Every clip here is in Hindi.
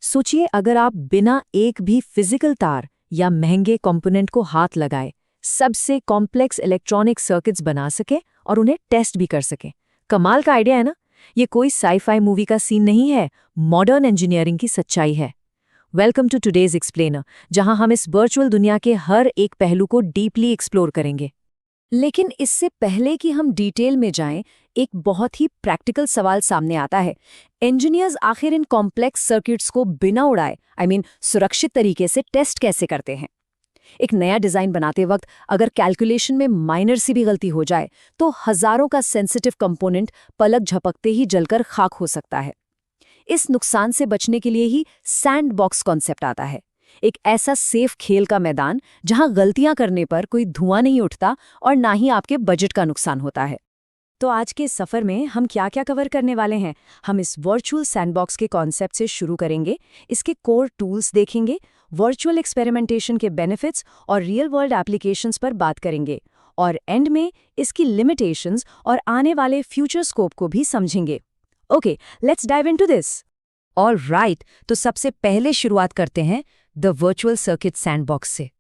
सोचिए अगर आप बिना एक भी फिजिकल तार या महंगे कंपोनेंट को हाथ लगाए सबसे कॉम्प्लेक्स इलेक्ट्रॉनिक सर्किट्स बना सके और उन्हें टेस्ट भी कर सके। कमाल का आइडिया है ना? ये कोई साई-फाई मूवी का सीन नहीं है, मॉडर्न इंजीनियरिंग की सच्चाई है। वेलकम टू टुडेज एक्सप्लेनर, जहां हम इस वर्चुअल दुनिया के हर एक पहलू को डीपली एक्सप्लोर करेंगे। लेकिन इससे पहले कि हम डिटेल में जाएं, एक बहुत ही प्रैक्टिकल सवाल सामने आता है। इंजीनियर्स आखिर इन कॉम्प्लेक्स सर्किट्स को बिना उड़ाए सुरक्षित तरीके से टेस्ट कैसे करते हैं? एक नया डिजाइन बनाते वक्त अगर कैलकुलेशन में माइनर सी भी गलती हो जाए तो हजारों का सेंसिटिव कंपोनेंट पलक झपकते ही जलकर खाक हो सकता है। इस नुकसान से बचने के लिए ही सैंडबॉक्स कॉन्सेप्ट आता है, एक ऐसा सेफ खेल का मैदान जहां गलतियां करने पर कोई धुआं नहीं उठता और ना ही आपके बजट का नुकसान होता है। तो आज के सफर में हम क्या क्या कवर करने वाले हैं? हम इस वर्चुअल सैंडबॉक्स के कॉन्सेप्ट से शुरू करेंगे, इसके कोर टूल्स देखेंगे, वर्चुअल एक्सपेरिमेंटेशन के बेनिफिट्स और रियल वर्ल्ड एप्लीकेशंस पर बात करेंगे, और एंड में इसकी लिमिटेशंस और आने वाले फ्यूचर स्कोप को भी समझेंगे। Okay, let's dive into this. Alright, तो सबसे पहले शुरुआत करते हैं द वर्चुअल सर्किट सैंडबॉक्स से।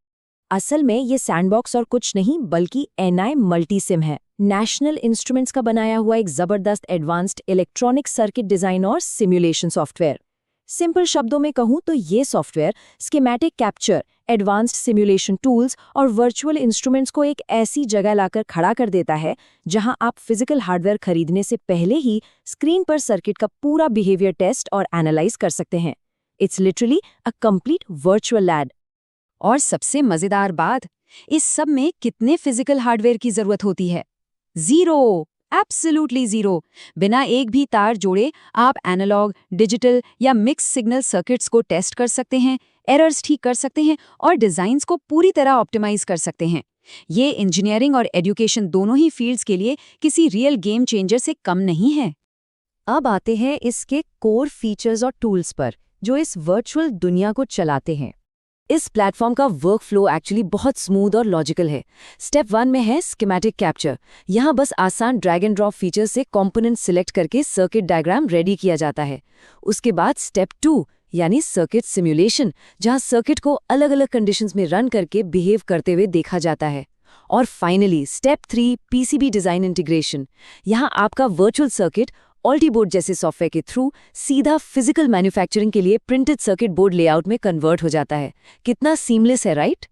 असल में ये सैंडबॉक्स और कुछ नहीं बल्कि NI मल्टीसिम है, नेशनल इंस्ट्रूमेंट्स का बनाया हुआ एक जबरदस्त एडवांस्ड इलेक्ट्रॉनिक सर्किट डिजाइन और सिमुलेशन सॉफ्टवेयर। सिंपल शब्दों में कहूं तो ये software schematic capture, advanced simulation tools और वर्चुअल इंस्ट्रूमेंट्स को एक ऐसी जगह लाकर खड़ा कर देता है जहां आप फिजिकल हार्डवेयर खरीदने से पहले ही स्क्रीन पर सर्किट का पूरा बिहेवियर टेस्ट और एनालाइज कर सकते हैं। It's literally a complete virtual lab. और सबसे मजेदार बात, इस सब में कितने फिजिकल हार्डवेयर की जरूरत होती है? Zero, absolutely zero. बिना एक भी तार जोड़े आप एनालॉग, डिजिटल या मिक्स सिग्नल सर्किट्स को टेस्ट कर सकते हैं, एरर्स ठीक कर सकते हैं और डिजाइन्स को पूरी तरह ऑप्टिमाइज कर सकते हैं। ये इंजीनियरिंग और एजुकेशन दोनों ही फील्ड्स के लिए किसी रियल गेम चेंजर से कम नहीं है। अब आते हैं इसके कोर फीचर्स और टूल्स पर जो इस वर्चुअल दुनिया को चलाते हैं। इस प्लेटफॉर्म का वर्क फ्लो एक्चुअली बहुत स्मूथ और लॉजिकल है। स्टेप 1 में है स्कीमेटिक कैप्चर। यहाँ बस आसान ड्रैग एंड ड्रॉप फीचर से कंपोनेंट सिलेक्ट करके सर्किट डायग्राम रेडी किया जाता है। उसके बाद स्टेप 2 यानी सर्किट सिमुलेशन, जहाँ सर्किट को अलग अलग कंडीशंस में रन करके बिहेव करते हुए देखा जाता है। और finally step 3 PCB design integration. यहाँ आपका वर्चुअल सर्किट ऑल्टीबोर्ड जैसे सॉफ्टवेयर के थ्रू सीधा फिजिकल मैन्युफैक्चरिंग के लिए प्रिंटेड सर्किट बोर्ड लेआउट में कन्वर्ट हो जाता है। कितना सीमलेस है, राइट?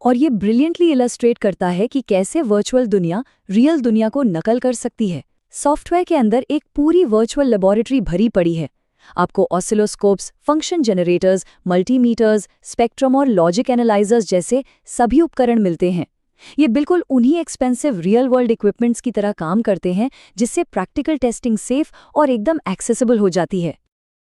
और ये ब्रिलियंटली इलस्ट्रेट करता है कि कैसे वर्चुअल दुनिया रियल दुनिया को नकल कर सकती है। सॉफ्टवेयर के अंदर एक पूरी वर्चुअल लेबोरेटरी भरी पड़ी है। आपको ऑसिलोस्कोप्स, फंक्शन जनरेटर्स, मल्टीमीटर्स, स्पेक्ट्रम और लॉजिक एनालाइजर्स जैसे सभी उपकरण मिलते हैं। ये बिल्कुल उन्हीं एक्सपेंसिव रियल वर्ल्ड इक्विपमेंट्स की तरह काम करते हैं जिससे प्रैक्टिकल टेस्टिंग सेफ और एकदम एक्सेसिबल हो जाती है।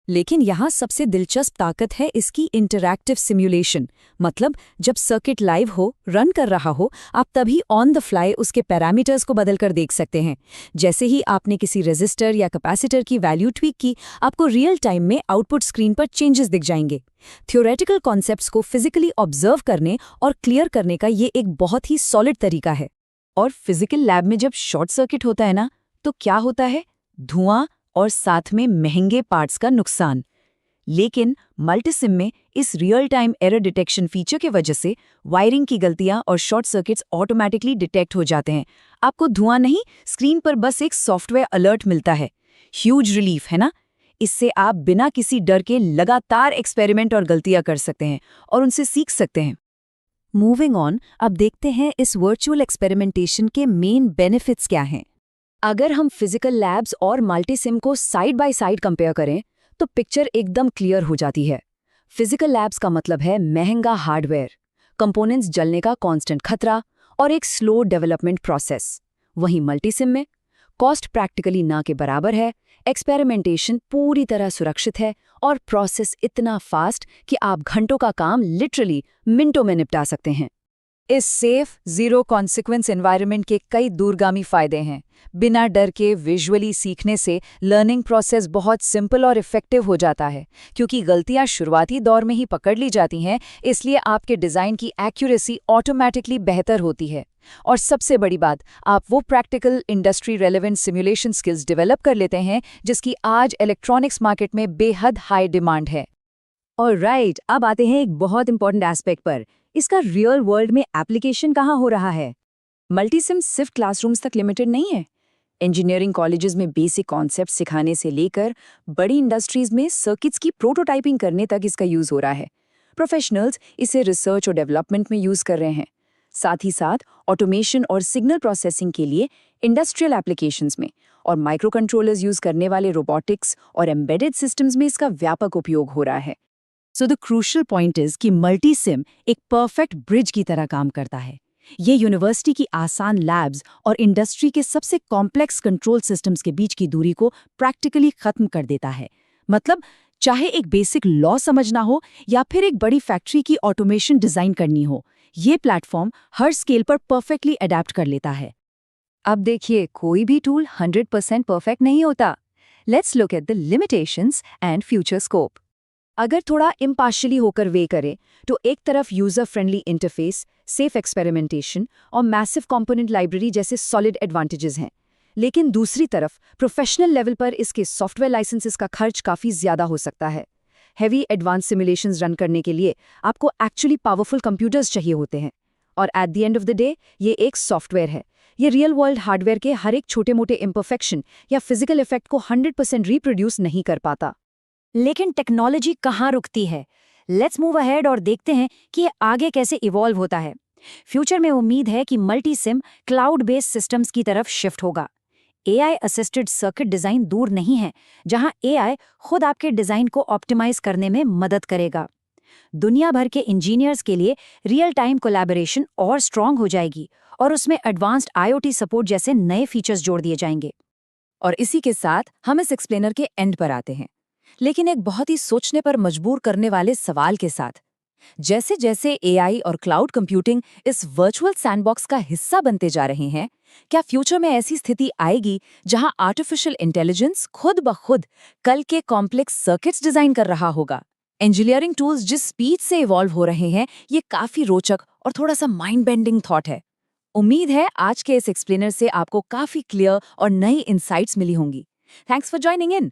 लेकिन यहाँ सबसे दिलचस्प ताकत है इसकी इंटरैक्टिव सिमुलेशन। मतलब जब सर्किट लाइव हो, रन कर रहा हो, आप तभी ऑन द फ्लाई उसके पैरामीटर्स को बदलकर देख सकते हैं। जैसे ही आपने किसी रेजिस्टर या कैपेसिटर की वैल्यू ट्वीक की, आपको रियल टाइम में आउटपुट स्क्रीन पर चेंजेस दिख जाएंगे। थ्योरेटिकल कॉन्सेप्ट्स को फिजिकली ऑब्जर्व करने और क्लियर करने का ये एक बहुत ही सॉलिड तरीका है। और फिजिकल लैब में जब शॉर्ट सर्किट होता है ना, तो क्या होता है? धुआं और साथ में महंगे पार्ट्स का नुकसान। लेकिन मल्टीसिम में इस real time error detection feature के वजह से वायरिंग की गलतियां और शॉर्ट सर्किट्स ऑटोमेटिकली डिटेक्ट हो जाते हैं। आपको धुआं नहीं, स्क्रीन पर बस एक सॉफ्टवेयर अलर्ट मिलता है। ह्यूज रिलीफ है ना? इससे आप बिना किसी डर के लगातार एक्सपेरिमेंट और गलतियां कर सकते हैं और उनसे सीख सकते हैं। मूविंग ऑन, अब देखते हैं इस वर्चुअल एक्सपेरिमेंटेशन के मेन बेनिफिट्स क्या हैं। अगर हम फिजिकल लैब्स और मल्टीसिम को साइड बाय साइड कंपेयर करें तो पिक्चर एकदम क्लियर हो जाती है। फिजिकल लैब्स का मतलब है महंगा हार्डवेयर, कंपोनेंट्स जलने का कांस्टेंट खतरा और एक स्लो डेवलपमेंट प्रोसेस। वहीं मल्टीसिम में कॉस्ट प्रैक्टिकली ना के बराबर है, एक्सपेरिमेंटेशन पूरी तरह सुरक्षित है और प्रोसेस इतना फास्ट कि आप घंटों का काम लिटरली मिनटों में निपटा सकते हैं। इस सेफ जीरो कॉन्सिक्वेंस एनवायरनमेंट के कई दूरगामी फायदे हैं। बिना डर के विजुअली सीखने से लर्निंग प्रोसेस बहुत सिंपल और इफेक्टिव हो जाता है। क्योंकि गलतियां शुरुआती दौर में ही पकड़ ली जाती हैं, इसलिए आपके डिजाइन की एक्यूरेसी ऑटोमेटिकली बेहतर होती है। और सबसे बड़ी बात, आप वो practical industry relevant simulation skills develop कर लेते हैं जिसकी आज इलेक्ट्रॉनिक्स मार्केट में बेहद हाई डिमांड है। और राइट, अब आते हैं एक बहुत इंपॉर्टेंट एस्पेक्ट पर। इसका रियल वर्ल्ड में एप्लीकेशन कहाँ हो रहा है? मल्टीसिम सिर्फ क्लासरूम्स तक लिमिटेड नहीं है। इंजीनियरिंग कॉलेजेस में बेसिक कॉन्सेप्ट सिखाने से लेकर बड़ी इंडस्ट्रीज में सर्किट्स की प्रोटोटाइपिंग करने तक इसका यूज हो रहा है। प्रोफेशनल्स इसे रिसर्च और डेवलपमेंट में यूज कर रहे हैं। साथ ही साथ ऑटोमेशन और सिग्नल प्रोसेसिंग के लिए इंडस्ट्रियल एप्लीकेशंस में और माइक्रो कंट्रोलर्स यूज करने वाले रोबोटिक्स और एम्बेडेड सिस्टम्स में इसका व्यापक उपयोग हो रहा है। So the crucial point is कि मल्टीसिम एक परफेक्ट ब्रिज की तरह काम करता है। ये यूनिवर्सिटी की आसान लैब्स और इंडस्ट्री के सबसे कॉम्प्लेक्स कंट्रोल सिस्टम्स के बीच की दूरी को प्रैक्टिकली खत्म कर देता है। मतलब चाहे एक बेसिक लॉ समझना हो या फिर एक बड़ी फैक्ट्री की ऑटोमेशन डिजाइन करनी हो, ये प्लेटफॉर्म हर स्केल पर परफेक्टली अडेप्ट कर लेता है। अब देखिए, कोई भी टूल 100% परफेक्ट नहीं होता। Let's look at the limitations and future scope. अगर थोड़ा इम्पार्शियली होकर वे करें तो एक तरफ user friendly interface, safe experimentation और मैसिव कंपोनेंट लाइब्रेरी जैसे सॉलिड एडवांटेजेस हैं, लेकिन दूसरी तरफ प्रोफेशनल लेवल पर इसके सॉफ्टवेयर लाइसेंसेस का खर्च काफ़ी ज़्यादा हो सकता है। हैवी एडवांस सिमुलेशंस रन करने के लिए आपको एक्चुअली पावरफुल कंप्यूटर्स चाहिए होते हैं। और at the end of the day ये एक सॉफ्टवेयर है। ये रियल वर्ल्ड हार्डवेयर के हर एक छोटे मोटे इम्परफेक्शन या फिजिकल इफेक्ट को 100% रिप्रोड्यूस नहीं कर पाता। लेकिन टेक्नोलॉजी कहाँ रुकती है? लेट्स मूव अहेड और देखते हैं कि ये आगे कैसे इवॉल्व होता है। फ्यूचर में उम्मीद है कि मल्टीसिम क्लाउड बेस्ड सिस्टम्स की तरफ शिफ्ट होगा। एआई असिस्टेड सर्किट डिजाइन दूर नहीं है, जहां एआई खुद आपके डिजाइन को ऑप्टिमाइज करने में मदद करेगा। दुनिया भर के इंजीनियर्स के लिए रियल टाइम कोलैबोरेशन और स्ट्रांग हो जाएगी और उसमें एडवांस्ड आईओटी सपोर्ट जैसे नए फीचर्स जोड़ दिए जाएंगे। और इसी के साथ हम इस एक्सप्लेनर के एंड पर आते हैं, लेकिन एक बहुत ही सोचने पर मजबूर करने वाले सवाल के साथ। जैसे जैसे एआई और क्लाउड कंप्यूटिंग इस वर्चुअल सैंडबॉक्स का हिस्सा बनते जा रहे हैं, क्या फ्यूचर में ऐसी स्थिति आएगी जहां आर्टिफिशियल इंटेलिजेंस खुद ब खुद कल के कॉम्प्लेक्स सर्किट्स डिजाइन कर रहा होगा? इंजीनियरिंग टूल्स जिस स्पीड से इवॉल्व हो रहे हैं, ये काफी रोचक और थोड़ा सा माइंड बेंडिंग थॉट है। उम्मीद है आज के इस एक्सप्लेनर से आपको काफी क्लियर और नई इंसाइट्स मिली होंगी। Thanks for joining in.